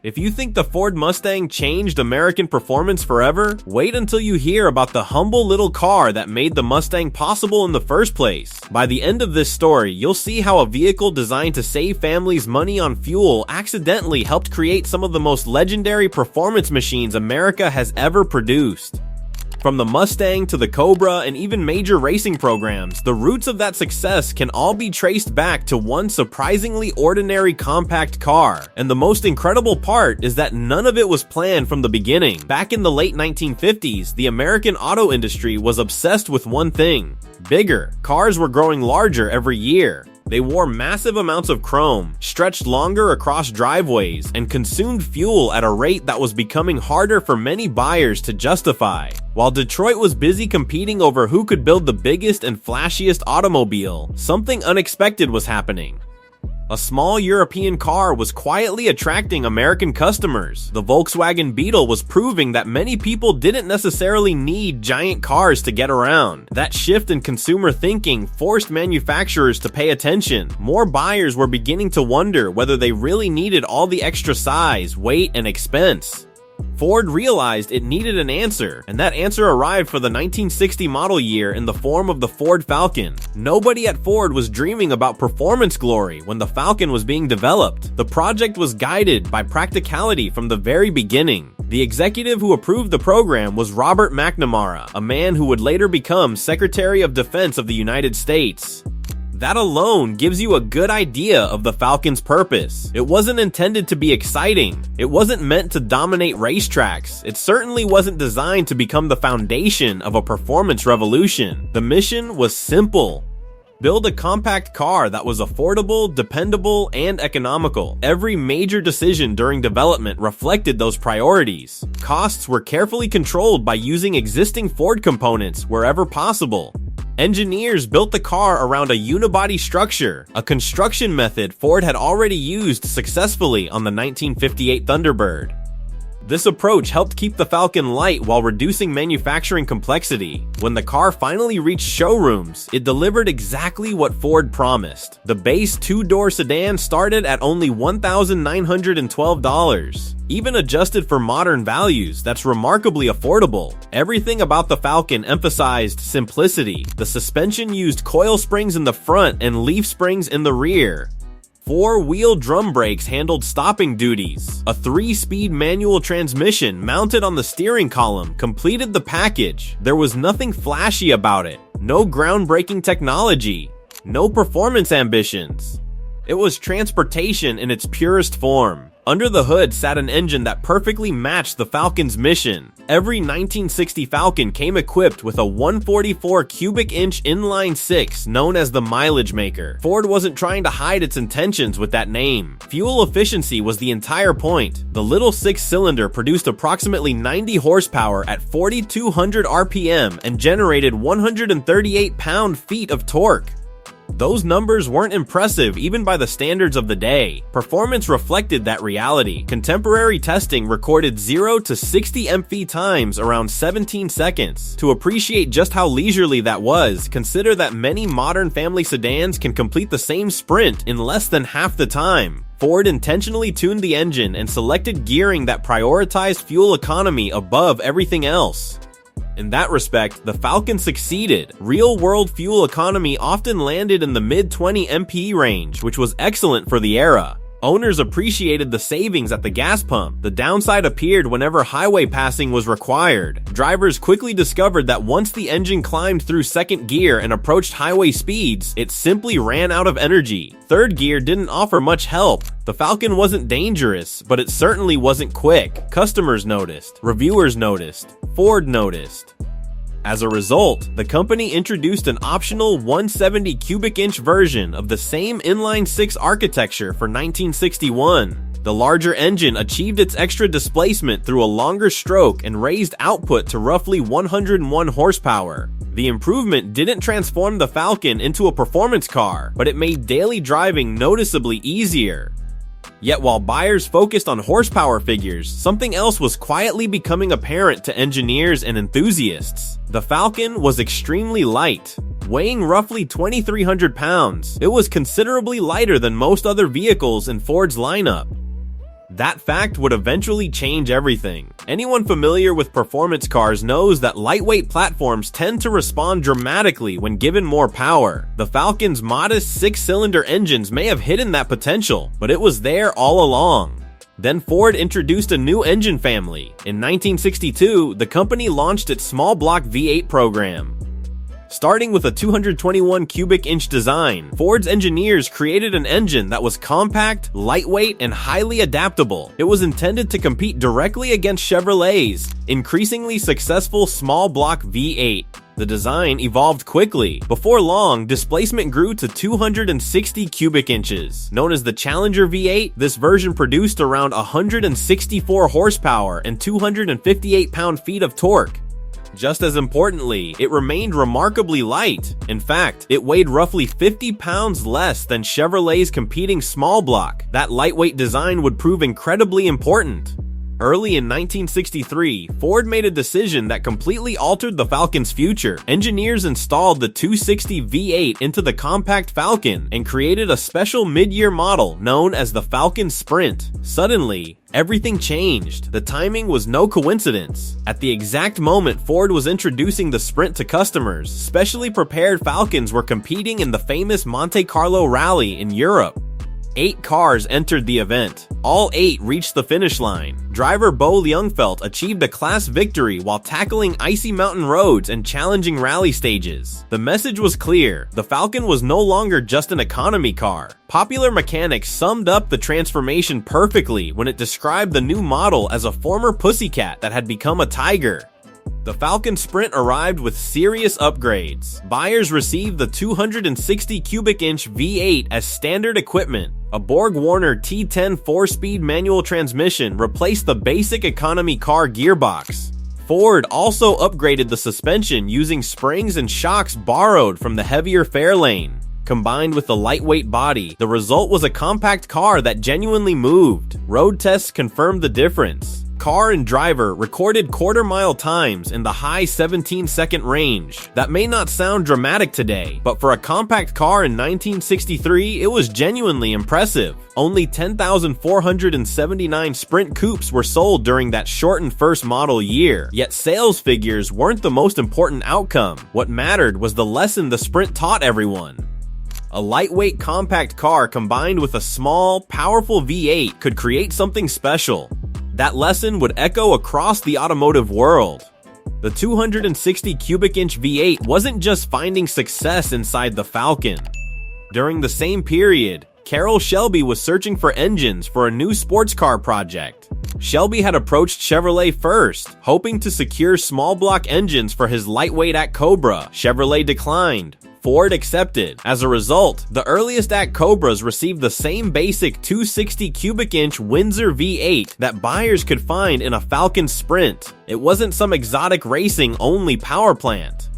If you think the Ford Mustang changed American performance forever, wait until you hear about the humble little car that made the Mustang possible in the first place. By the end of this story, you'll see how a vehicle designed to save families money on fuel accidentally helped create some of the most legendary performance machines America has ever produced. From the Mustang to the Cobra and even major racing programs, the roots of that success can all be traced back to one surprisingly ordinary compact car. And the most incredible part is that none of it was planned from the beginning. Back in the late 1950s, the American auto industry was obsessed with one thing: bigger. Cars were growing larger every year. They wore massive amounts of chrome, stretched longer across driveways, and consumed fuel at a rate that was becoming harder for many buyers to justify. While Detroit was busy competing over who could build the biggest and flashiest automobile, something unexpected was happening. A small European car was quietly attracting American customers. The Volkswagen Beetle was proving that many people didn't necessarily need giant cars to get around. That shift in consumer thinking forced manufacturers to pay attention. More buyers were beginning to wonder whether they really needed all the extra size, weight, and expense. Ford realized it needed an answer, and that answer arrived for the 1960 model year in the form of the Ford Falcon. Nobody at Ford was dreaming about performance glory when the Falcon was being developed. The project was guided by practicality from the very beginning. The executive who approved the program was Robert McNamara, a man who would later become Secretary of Defense of the United States. That alone gives you a good idea of the Falcon's purpose. It wasn't intended to be exciting. It wasn't meant to dominate racetracks. It certainly wasn't designed to become the foundation of a performance revolution. The mission was simple: build a compact car that was affordable, dependable, and economical. Every major decision during development reflected those priorities. Costs were carefully controlled by using existing Ford components wherever possible. Engineers built the car around a unibody structure, a construction method Ford had already used successfully on the 1958 Thunderbird. This approach helped keep the Falcon light while reducing manufacturing complexity. When the car finally reached showrooms, it delivered exactly what Ford promised. The base two-door sedan started at only $1,912. Even adjusted for modern values, that's remarkably affordable. Everything about the Falcon emphasized simplicity. The suspension used coil springs in the front and leaf springs in the rear. Four-wheel drum brakes handled stopping duties. A 3-speed manual transmission mounted on the steering column completed the package. There was nothing flashy about it. No groundbreaking technology. No performance ambitions. It was transportation in its purest form. Under the hood sat an engine that perfectly matched the Falcon's mission. Every 1960 Falcon came equipped with a 144 cubic inch inline six known as the mileage maker. Ford wasn't trying to hide its intentions with that name. Fuel efficiency was the entire point. The little six-cylinder produced approximately 90 horsepower at 4,200 RPM and generated 138 pound-feet of torque. Those numbers weren't impressive even by the standards of the day. Performance reflected that reality. Contemporary testing recorded 0 to 60 mph times around 17 seconds. To appreciate just how leisurely that was, consider that many modern family sedans can complete the same sprint in less than half the time. Ford intentionally tuned the engine and selected gearing that prioritized fuel economy above everything else. In that respect, the Falcon succeeded. Real-world fuel economy often landed in the mid-20 mph range, which was excellent for the era. Owners appreciated the savings at the gas pump. The downside appeared whenever highway passing was required. Drivers quickly discovered that once the engine climbed through second gear and approached highway speeds, it simply ran out of energy. Third gear didn't offer much help. The Falcon wasn't dangerous, but it certainly wasn't quick. Customers noticed. Reviewers noticed. Ford noticed. As a result, the company introduced an optional 170 cubic inch version of the same inline-six architecture for 1961. The larger engine achieved its extra displacement through a longer stroke and raised output to roughly 101 horsepower. The improvement didn't transform the Falcon into a performance car, but it made daily driving noticeably easier. Yet while buyers focused on horsepower figures, something else was quietly becoming apparent to engineers and enthusiasts. The Falcon was extremely light. Weighing roughly 2,300 pounds, it was considerably lighter than most other vehicles in Ford's lineup. That fact would eventually change everything. Anyone familiar with performance cars knows that lightweight platforms tend to respond dramatically when given more power. The Falcon's modest 6-cylinder engines may have hidden that potential, but it was there all along. Then Ford introduced a new engine family. In 1962, the company launched its small block V8 program. Starting with a 221 cubic inch design, Ford's engineers created an engine that was compact, lightweight, and highly adaptable. It was intended to compete directly against Chevrolet's increasingly successful small block V8. The design evolved quickly. Before long, displacement grew to 260 cubic inches. Known as the Challenger V8, this version produced around 164 horsepower and 258 pound-feet of torque. Just as importantly, it remained remarkably light. In fact, it weighed roughly 50 pounds less than Chevrolet's competing small block. That lightweight design would prove incredibly important. Early in 1963, Ford made a decision that completely altered the Falcon's future. Engineers installed the 260 V8 into the compact Falcon and created a special mid-year model known as the Falcon Sprint. Suddenly, everything changed. The timing was no coincidence. At the exact moment Ford was introducing the Sprint to customers, specially prepared Falcons were competing in the famous Monte Carlo Rally in Europe. 8 cars entered the event. All 8 reached the finish line. Driver Bo Ljungfelt achieved a class victory while tackling icy mountain roads and challenging rally stages. The message was clear. The Falcon was no longer just an economy car. Popular Mechanics summed up the transformation perfectly when it described the new model as a former pussycat that had become a tiger. The Falcon Sprint arrived with serious upgrades. Buyers received the 260 cubic inch V8 as standard equipment. A Borg-Warner T10 4-speed manual transmission replaced the basic economy car gearbox. Ford also upgraded the suspension using springs and shocks borrowed from the heavier Fairlane. Combined with the lightweight body, the result was a compact car that genuinely moved. Road tests confirmed the difference. Car and driver recorded quarter-mile times in the high 17-second range. That may not sound dramatic today, but for a compact car in 1963, it was genuinely impressive. Only 10,479 Sprint coupes were sold during that shortened first model year, yet sales figures weren't the most important outcome. What mattered was the lesson the Sprint taught everyone. A lightweight compact car combined with a small, powerful V8 could create something special. That lesson would echo across the automotive world. The 260 cubic inch V8 wasn't just finding success inside the Falcon. During the same period, Carroll Shelby was searching for engines for a new sports car project. Shelby had approached Chevrolet first, hoping to secure small block engines for his lightweight Act Cobra. Chevrolet declined. Ford accepted. As a result, the earliest Act Cobras received the same basic 260 cubic inch Windsor V8 that buyers could find in a Falcon Sprint. It wasn't some exotic racing only power plant.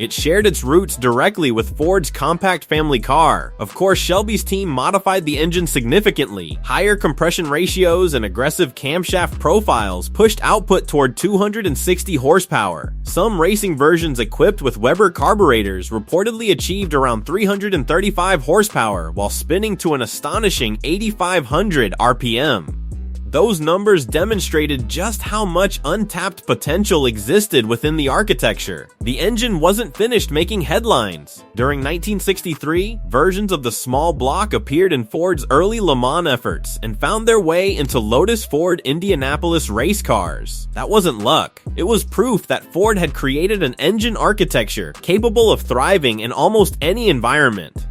It shared its roots directly with Ford's compact family car. Of course, Shelby's team modified the engine significantly. Higher compression ratios and aggressive camshaft profiles pushed output toward 260 horsepower. Some racing versions equipped with Weber carburetors reportedly achieved around 335 horsepower while spinning to an astonishing 8,500 RPM. Those numbers demonstrated just how much untapped potential existed within the architecture. The engine wasn't finished making headlines. During 1963, versions of the small block appeared in Ford's early Le Mans efforts and found their way into Lotus Ford Indianapolis race cars. That wasn't luck. It was proof that Ford had created an engine architecture capable of thriving in almost any environment.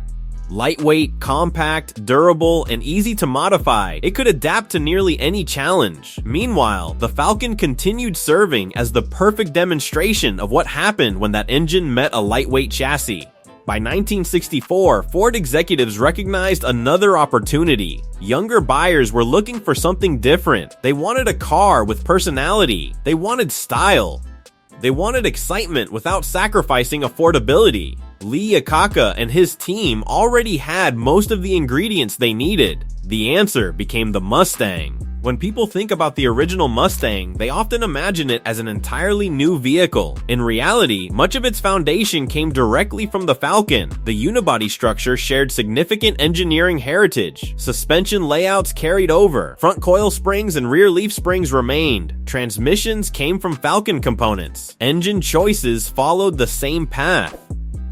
Lightweight, compact, durable, and easy to modify, it could adapt to nearly any challenge. Meanwhile, the Falcon continued serving as the perfect demonstration of what happened when that engine met a lightweight chassis. By 1964, Ford executives recognized another opportunity. Younger buyers were looking for something different. They wanted a car with personality. They wanted style. They wanted excitement without sacrificing affordability. Lee Iacocca and his team already had most of the ingredients they needed. The answer became the Mustang. When people think about the original Mustang, they often imagine it as an entirely new vehicle. In reality, much of its foundation came directly from the Falcon. The unibody structure shared significant engineering heritage. Suspension layouts carried over. Front coil springs and rear leaf springs remained. Transmissions came from Falcon components. Engine choices followed the same path.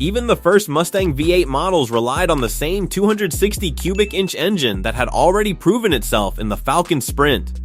Even the first Mustang V8 models relied on the same 260 cubic inch engine that had already proven itself in the Falcon Sprint.